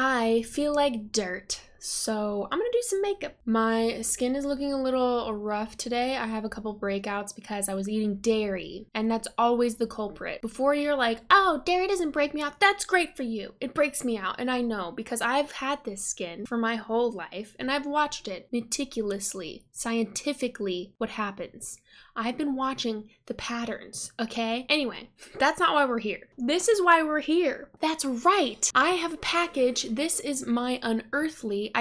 I feel like dirt. So I'm gonna do some makeup. My skin is looking a little rough today. I have a couple breakouts because I was eating dairy, and that's always the culprit. Before you're like, oh, dairy doesn't break me out, that's great for you. It breaks me out, and I know because I've had this skin for my whole life, and I've watched it meticulously, scientifically, what happens. I've been watching the patterns, okay? Anyway, that's not why we're here. This is why we're here. That's right. I have a package. This is my Unearthly.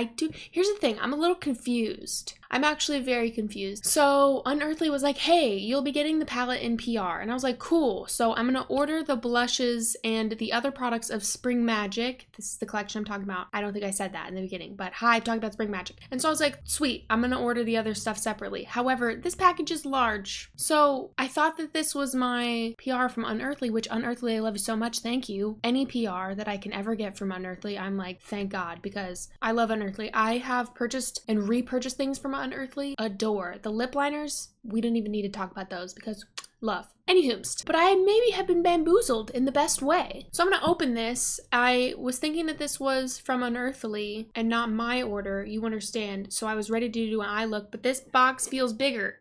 Here's the thing. I'm a little confused. I'm actually very confused. So Unearthly was like, hey, you'll be getting the palette in PR. And I was like, cool. So I'm gonna order the blushes and the other products of Spring Magic. This is the collection I'm talking about. I don't think I said that in the beginning, but hi, I'm talking about Spring Magic. And so I was like, sweet, I'm gonna order the other stuff separately. However, this package is large. So I thought that this was my PR from Unearthly, which Unearthly, I love you so much. Thank you. Any PR that I can ever get from Unearthly, I'm like, thank God, because I love Unearthly. I have purchased and repurchased things from Unearthly. Adore. The lip liners, we don't even need to talk about those because love. Anywhoomst. But I maybe have been bamboozled in the best way. So I'm gonna open this. I was thinking that this was from Unearthly and not my order, you understand. So I was ready to do an eye look, but this box feels bigger.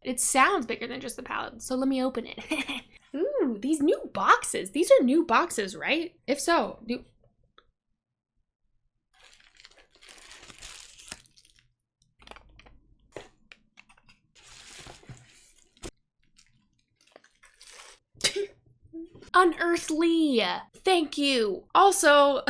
It sounds bigger than just the palette. So let me open it. Ooh, these new boxes. These are new boxes, right? If so, Unearthly. Thank you. Also,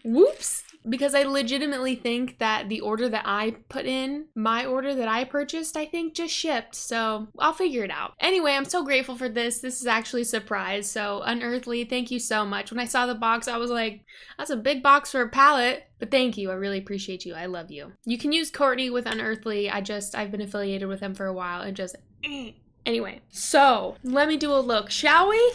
whoops. Because I legitimately think that the order that I put in, my order that I purchased, I think just shipped. So I'll figure it out. Anyway, I'm so grateful for this. This is actually a surprise. So Unearthly, thank you so much. When I saw the box, I was like, that's a big box for a palette. But thank you. I really appreciate you. I love you. You can use Courtney with Unearthly. I've been affiliated with them for a while and just... Anyway, so let me do a look, shall we?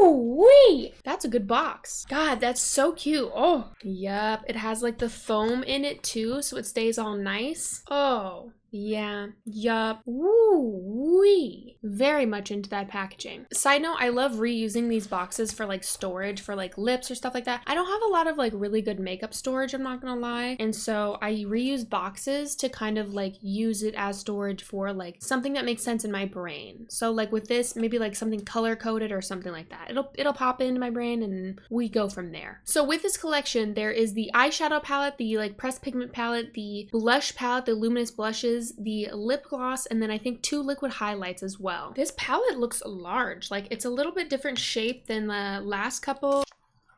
Ooh-wee! That's a good box. God, that's so cute. Oh, yep. It has like the foam in it too, so it stays all nice. Oh, yeah, yup. Ooh-wee. Very much into that packaging. Side note, I love reusing these boxes for like storage for like lips or stuff like that. I don't have a lot of like really good makeup storage, I'm not gonna lie. And so I reuse boxes to kind of like use it as storage for like something that makes sense in my brain. So like with this, maybe like something color coded or something like that. It'll pop into my brain and we go from there. So with this collection, there is the eyeshadow palette, the like pressed pigment palette, the blush palette, the luminous blushes, the lip gloss, and then I think 2 liquid highlights as well. This palette looks large. Like it's a little bit different shape than the last couple.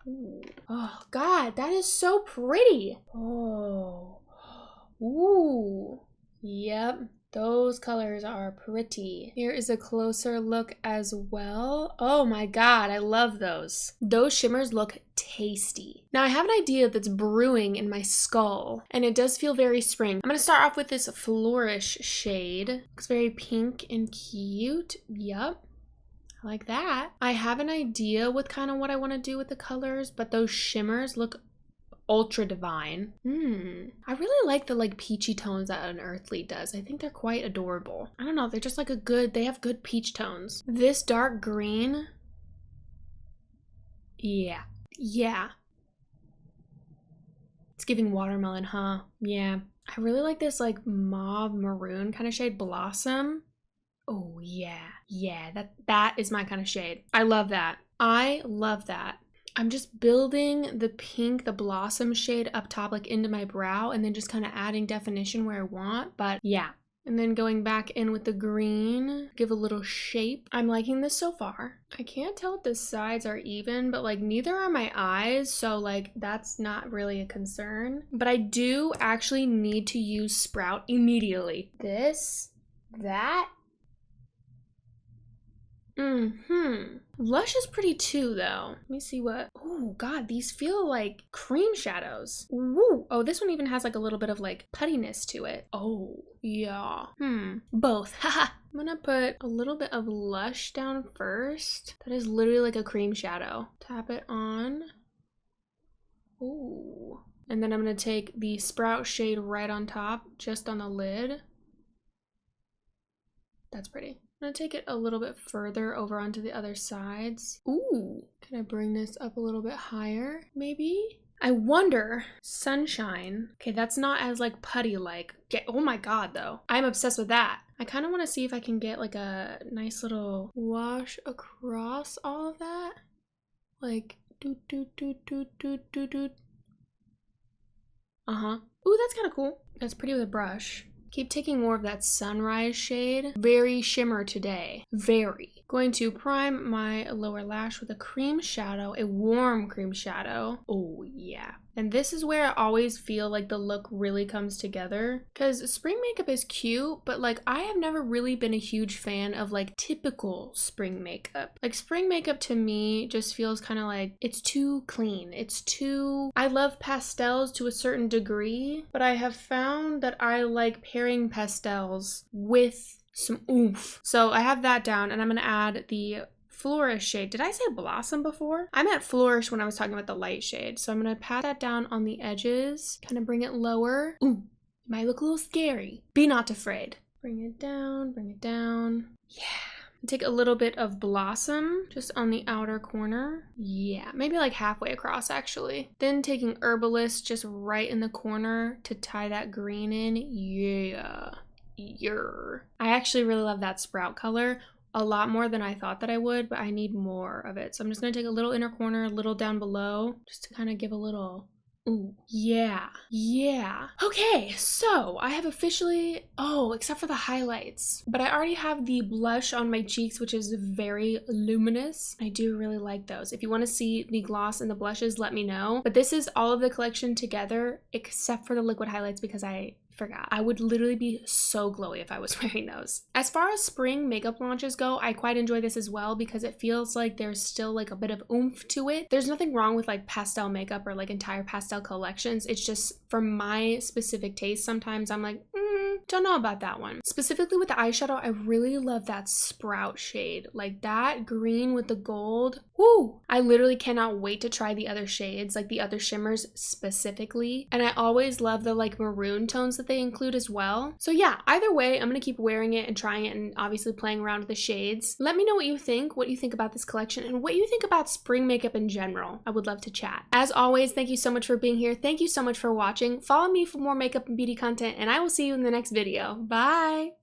Ooh. Oh God, that is so pretty. Oh, ooh, yep. Those colors are pretty. Here is a closer look as well. Oh my God, I love those. Those shimmers look tasty. Now I have an idea that's brewing in my skull and it does feel very spring. I'm gonna start off with this Flourish shade. Looks very pink and cute. Yup. I like that. I have an idea with kind of what I want to do with the colors, but those shimmers look ultra divine. I really like the like peachy tones that Unearthly does. I think they're quite adorable. I don't know, they're just like they have good peach tones. This dark green, yeah. It's giving watermelon, huh? Yeah. I really like this like mauve maroon kind of shade, Blossom. Oh yeah, that is my kind of shade. I love that. I love that. I'm just building the pink, the Blossom shade up top, like into my brow, and then just kind of adding definition where I want. But yeah, and then going back in with the green, give a little shape. I'm liking this so far. I can't tell if the sides are even, but like neither are my eyes, so like that's not really a concern. But I do actually need to use Sprout immediately. This, that. Lush is pretty too though. Let me see what. Oh God, these feel like cream shadows. Ooh. Oh, this one even has like a little bit of like puttiness to it. Oh yeah. Both. Haha. I'm gonna put a little bit of Lush down first. That is literally like a cream shadow. Tap it on. Ooh. And then I'm gonna take the Sprout shade right on top, just on the lid. That's pretty. I'm gonna take it a little bit further over onto the other sides. Ooh, can I bring this up a little bit higher, maybe? I wonder, Sunshine. Okay, that's not as like putty like. Oh my god, though. I'm obsessed with that. I kind of want to see if I can get like a nice little wash across all of that. Like, doot, doot, doot, doot, doot, doot, doot. Uh-huh. Ooh, that's kind of cool. That's pretty with a brush. Keep taking more of that sunrise shade. Very shimmer today. Very. Going to prime my lower lash with a cream shadow, a warm cream shadow. Oh yeah. And this is where I always feel like the look really comes together. Because spring makeup is cute, but like I have never really been a huge fan of like typical spring makeup. Like spring makeup to me just feels kind of like it's too clean. It's too... I love pastels to a certain degree, but I have found that I like pairing pastels with some oomph. So I have that down, and I'm gonna add the Flourish shade. Did I say Blossom before? I meant Flourish when I was talking about the light shade. So I'm gonna pat that down on the edges, kind of bring it lower. Ooh, it might look a little scary. Be not afraid. Bring it down, bring it down. Yeah. Take a little bit of Blossom just on the outer corner. Yeah, maybe like halfway across actually. Then taking Herbalist just right in the corner to tie that green in. Yeah. I actually really love that sprout color a lot more than I thought that I would, but I need more of it. So I'm just gonna take a little inner corner, a little down below, just to kind of give a little, ooh, yeah. Okay, so I have officially, except for the highlights, but I already have the blush on my cheeks, which is very luminous. I do really like those. If you want to see the gloss and the blushes, let me know. But this is all of the collection together, except for the liquid highlights, because I forgot. I would literally be so glowy if I was wearing those. As far as spring makeup launches go, I quite enjoy this as well because it feels like there's still like a bit of oomph to it. There's nothing wrong with like pastel makeup or like entire pastel collections. It's just for my specific taste, sometimes I'm like, don't know about that one. Specifically with the eyeshadow, I really love that Sprout shade. Like that green with the gold. Woo! I literally cannot wait to try the other shades, like the other shimmers specifically. And I always love the like maroon tones that they include as well. So yeah, either way, I'm gonna keep wearing it and trying it and obviously playing around with the shades. Let me know what you think about this collection, and what you think about spring makeup in general. I would love to chat. As always, thank you so much for being here. Thank you so much for watching. Follow me for more makeup and beauty content, and I will see you in the next video. Bye!